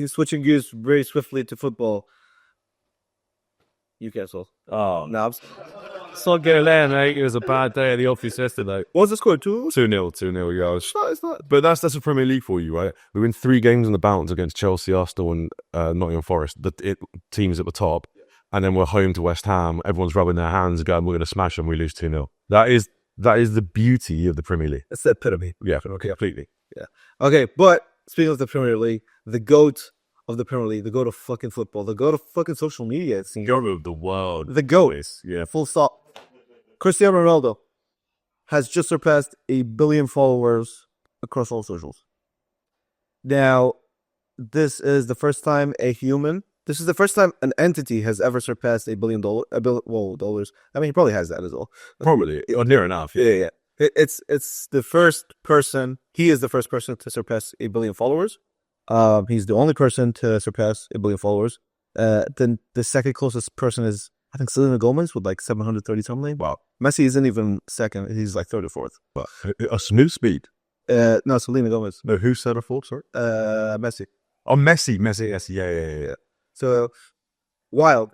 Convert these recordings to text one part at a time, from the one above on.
Switching gears very swiftly to football. You cancel. Oh, Knobs. it's not getting there, mate. It was a bad day at the office yesterday. What was the score? 2-0? 2-0, yeah. It's not. But that's a Premier League for you, right? We win 3 games on the bounce against Chelsea, Arsenal, and Nottingham Forest. The teams at the top, and then we're home to West Ham. Everyone's rubbing their hands, going, "We're going to smash them." We lose 2-0. That is the beauty of the Premier League. It's the epitome. Yeah, okay, completely. Yeah. Okay, but speaking of the Premier League, the GOAT of the Premier League, the GOAT of fucking football, the GOAT of fucking social media, it seems. GOAT of the world. The GOAT. Yeah. Full stop. Cristiano Ronaldo has just surpassed 1 billion followers across all socials. Now, this is the first time this is the first time an entity has ever surpassed $1 billion. Dollars. I mean, he probably has that as well. Probably, or near enough. Yeah. It's the first person. He is the first person to surpass 1 billion followers. He's the only person to surpass 1 billion followers. Then the second closest person is, I think, Selena Gomez with like 730 something. Wow. Messi isn't even second. He's like third or fourth. But a smooth speed. No, Selena Gomez. No, who said a fourth? Sorry. Messi. Oh, Messi. Yes, yeah. So wild.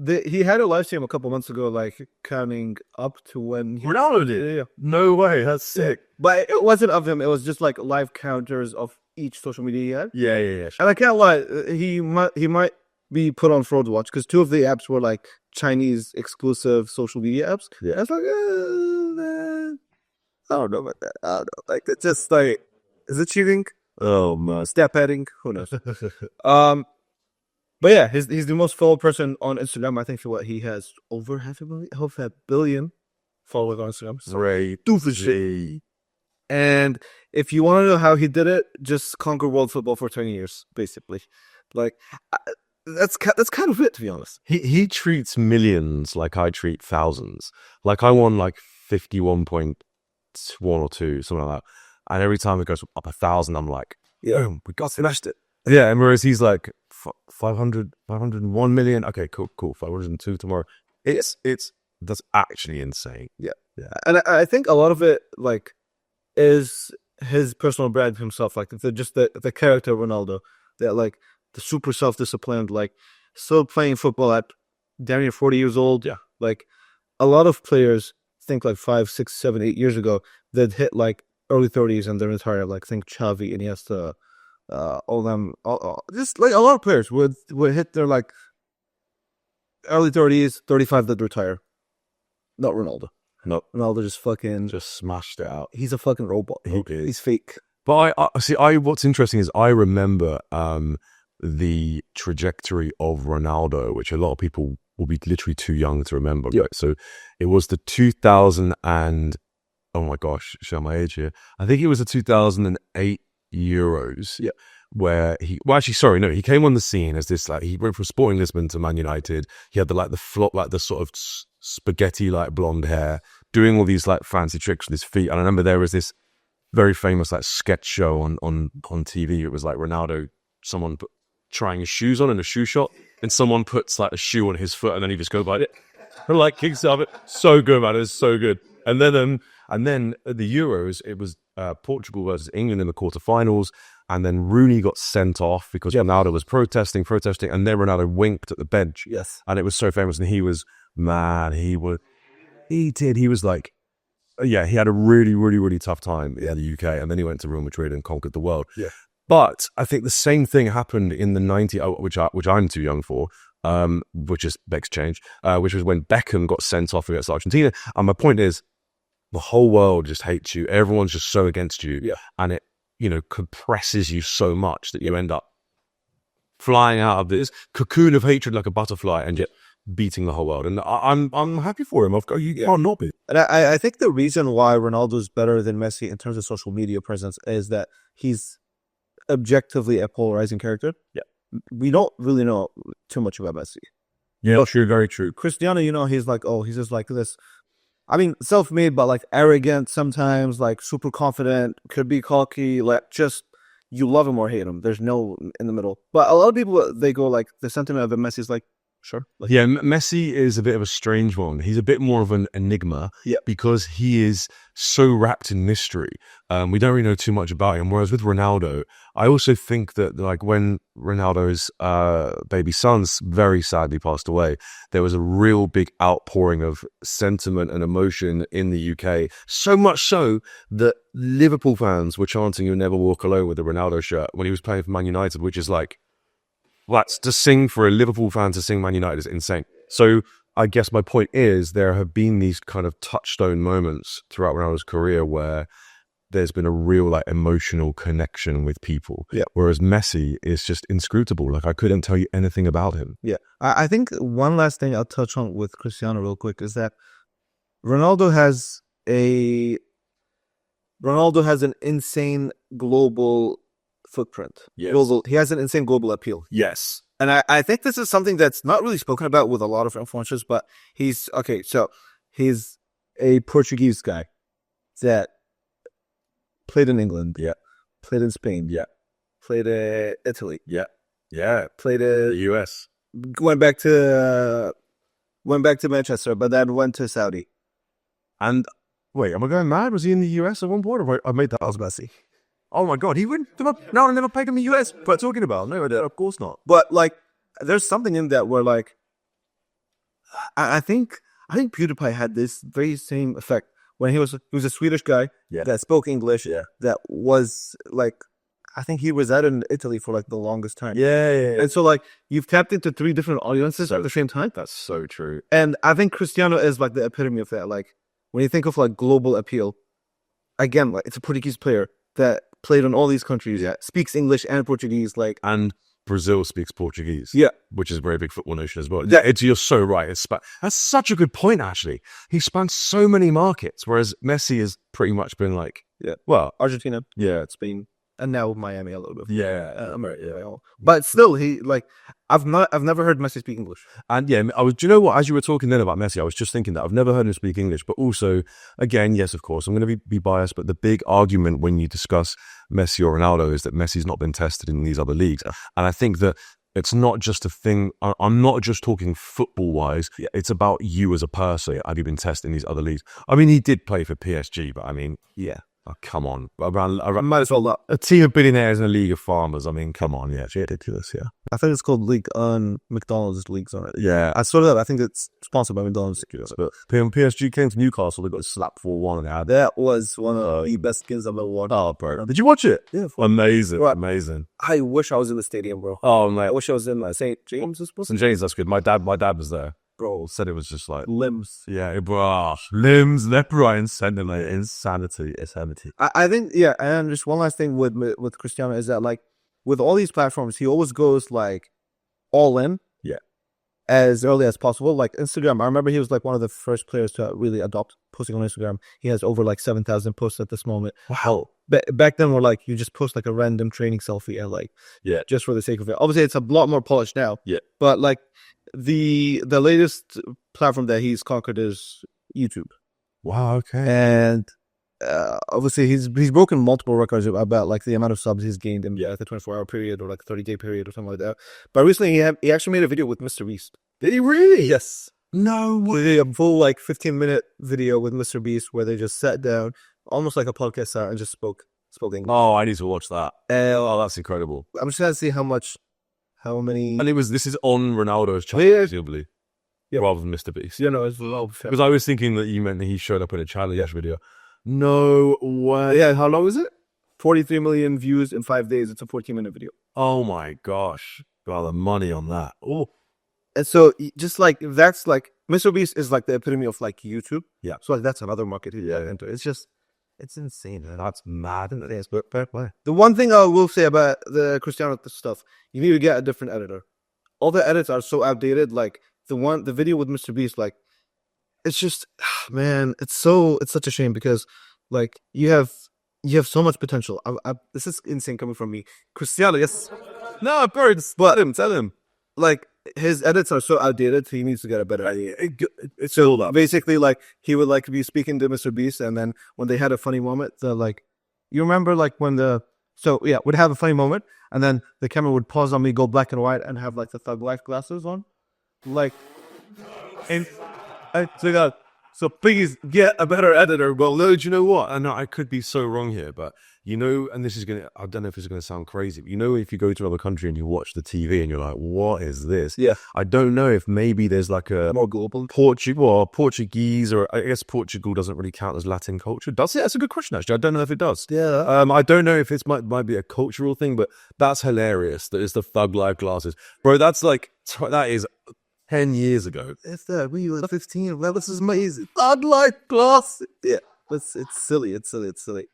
He had a live stream a couple months ago, like counting up to when Ronaldo did. Yeah. No way. That's sick. But it wasn't of him. It was just like live counters of each social media he had. Yeah. And I can't lie, he might be put on fraud watch because 2 of the apps were like Chinese exclusive social media apps. Yeah. I was like, man, I don't know about that. I don't know. Like, it's just like, is it cheating? Oh man. Step heading? Who knows? But yeah, he's the most followed person on Instagram. I think he has over half a billion followers on Instagram. Great. Shit. And if you want to know how he did it, just conquer world football for 20 years, basically. Like, that's kind of it, to be honest. He treats millions like I treat thousands. Like I won like 51.1 or 2, something like that. And every time it goes up 1,000, I'm like, yo, we got smashed it. Yeah, and whereas he's like 501 million. Okay, cool. 502 tomorrow. That's actually insane. Yeah. And I think a lot of it like is his personal brand himself, like the character Ronaldo, that like the super self-disciplined, like still playing football at damn near 40 years old. Yeah. Like a lot of players think like 5, 6, 7, 8 years ago that hit like early 30s and they retire. Like think Xavi, Iniesta, just like a lot of players would hit their like early 30s, 35 that retire. Not Ronaldo. No, Ronaldo just smashed it out. He's a fucking robot. He's fake. But I see. What's interesting is I remember the trajectory of Ronaldo, which a lot of people will be literally too young to remember. Yeah. Right? So it was the 2000 and oh my gosh, show my age here. I think it was the 2008 Euros. Yeah. Where he came on the scene as this, like, he went from Sporting Lisbon to Man United. He had the flop, like the sort of spaghetti like blonde hair, doing all these like fancy tricks with his feet. And I remember there was this very famous like sketch show on TV. It was like Ronaldo, someone trying his shoes on in a shoe shot, and someone puts like a shoe on his foot, and then he just goes by it, and like kicks up it. So good, man. It was so good. And then at the Euros, it was Portugal versus England in the quarterfinals. And then Rooney got sent off because Ronaldo was protesting, and then Ronaldo winked at the bench. Yes. And it was so famous. And he was, man, he was like, yeah, he had a really, really, really tough time in the UK. And then he went to Real Madrid and conquered the world. Yeah. But I think the same thing happened in the 90s, which I'm too young for, which is begs change, which was when Beckham got sent off against Argentina. And my point is, the whole world just hates you. Everyone's just so against you. Yeah. And it, compresses you so much that you end up flying out of this cocoon of hatred like a butterfly and yet beating the whole world. And I'm happy for him. You can't not be. And I think the reason why Ronaldo is better than Messi in terms of social media presence is that he's objectively a polarizing character. Yeah. We don't really know too much about Messi. Yeah, true, very true. Cristiano, he's like, he's just like this. I mean, self-made, but like arrogant sometimes, like super confident, could be cocky, like just, you love him or hate him. There's no in the middle. But a lot of people, they go like, the sentiment of Messi is like, Sure. Yeah, Messi is a bit of a strange one. He's a bit more of an enigma because he is so wrapped in mystery. We don't really know too much about him. Whereas with Ronaldo, I also think that like when Ronaldo's baby sons very sadly passed away, there was a real big outpouring of sentiment and emotion in the UK. So much so that Liverpool fans were chanting "You'll never walk alone" with the Ronaldo shirt when he was playing for Man United, which is like, that's to sing for a Liverpool fan to sing Man United is insane. So I guess my point is there have been these kind of touchstone moments throughout Ronaldo's career where there's been a real like emotional connection with people. Yeah. Whereas Messi is just inscrutable. Like I couldn't tell you anything about him. Yeah. I think one last thing I'll touch on with Cristiano real quick is that Ronaldo has an insane global footprint. Yes. He has an insane global appeal. Yes. And I think this is something that's not really spoken about with a lot of influencers, but he's a Portuguese guy that played in England. Yeah. Played in Spain. Yeah. Played in Italy. Yeah. Yeah. Played in The US. Went back to Manchester, but then went to Saudi. And wait, am I going mad? Was he in the US at one point? Or I made that. That was Messi. Oh my God, he went. No, I never played in the US. But talking about, no, I did. Of course not. But like, there's something in that where like, I think PewDiePie had this very same effect when he was a Swedish guy that spoke English. Yeah. That was like, I think he resided in Italy for like the longest time. Yeah. And so like, you've tapped into 3 different audiences at the same time. That's so true. And I think Cristiano is like the epitome of that. Like, when you think of like global appeal, again, like it's a Portuguese player that played in all these countries, speaks English and Portuguese, like, and Brazil speaks Portuguese, which is a very big football nation as well. Yeah, you're so right. That's such a good point. Actually, he spans so many markets, whereas Messi has pretty much been like, Argentina, Spain, and now Miami a little bit. America. But still, he like, I've never heard Messi speak English. And do you know what? As you were talking then about Messi, I was just thinking that I've never heard him speak English. But also, again, yes, of course, I'm going to be biased. But the big argument when you discuss Messi or Ronaldo is that Messi's not been tested in these other leagues. And I think that it's not just a thing. I'm not just talking football wise. It's about you as a person. Have you been tested in these other leagues? I mean, he did play for PSG, but I mean, oh, come on. Around, might as well not. A team of billionaires in a league of farmers. I mean, come on. Yeah, it's ridiculous. Yeah. I think it's called League on McDonald's leagues on it. Yeah. I saw that. I think it's sponsored by McDonald's. But when PSG came to Newcastle, they got slapped 4-1. That was one of the best games I've ever watched. Oh, bro. Did you watch it? Yeah. Amazing. Right. Amazing. I wish I was in the stadium, bro. Oh, mate. I wish I was in St. James. St. James, that's good. My dad was there. Bro, said it was just like limbs. Yeah, limbs, left, right, and center, like insanity. I think, and just one last thing with Cristiano is that like with all these platforms, he always goes like all in, as early as possible. Like Instagram, I remember he was like one of the first players to really adopt posting on Instagram. He has over like 7,000 posts at this moment. Wow. Back then, we're like, you just post like a random training selfie and like, just for the sake of it. Obviously, it's a lot more polished now. Yeah. But like the latest platform that he's conquered is YouTube. Wow. Okay. And obviously, he's broken multiple records about like the amount of subs he's gained in the 24-hour period or like 30-day period or something like that. But recently, he actually made a video with MrBeast. Did he really? Yes. No way. A full like 15-minute video with MrBeast where they just sat down, almost like a podcast style, and just spoke English. Oh, I need to watch that. Oh, that's incredible. I'm just trying to see how many. And this is on Ronaldo's channel, presumably, rather than MrBeast. Yeah, no, it's low. Because I was thinking that you meant that he showed up in a challenge video. No way. Yeah, how long is it? 43 million views in 5 days. It's a 14-minute video. Oh my gosh. Got the money on that. Oh. And so just like, that's like, MrBeast is like the epitome of like YouTube. Yeah. So like that's another market he's into. It's insane. That's mad. But fair play. The one thing I will say about the Cristiano stuff, you need to get a different editor. All the edits are so outdated. Like the video with MrBeast, like, it's just, man, it's such a shame because like you have so much potential. This is insane coming from me. Cristiano, yes. No, bro, tell him. Like, his edits are so outdated, he needs to get a better idea. It's all up. Basically, like, he would like be speaking to MrBeast, and then when they had a funny moment, you remember like when would have a funny moment, and then the camera would pause on me, go black and white, and have like the Thug Life glasses on. Like, and I forgot. So please get a better editor. Well, no, do you know what? And I could be so wrong here, but you know, and this is gonna, I don't know if it's gonna sound crazy, but you know, if you go to another country and you watch the TV and you're like, what is this? Yeah. I don't know if maybe there's like a More global. Portuguese, or I guess Portugal doesn't really count as Latin culture. Does it? That's a good question, actually. I don't know if it does. Yeah. I don't know if it might be a cultural thing, but that's hilarious. That is the Thug Life glasses, bro. That's like, that is 10 years ago. It's that we were 15. Well, this is amazing. I'd like glass. Yeah. It's silly. It's silly.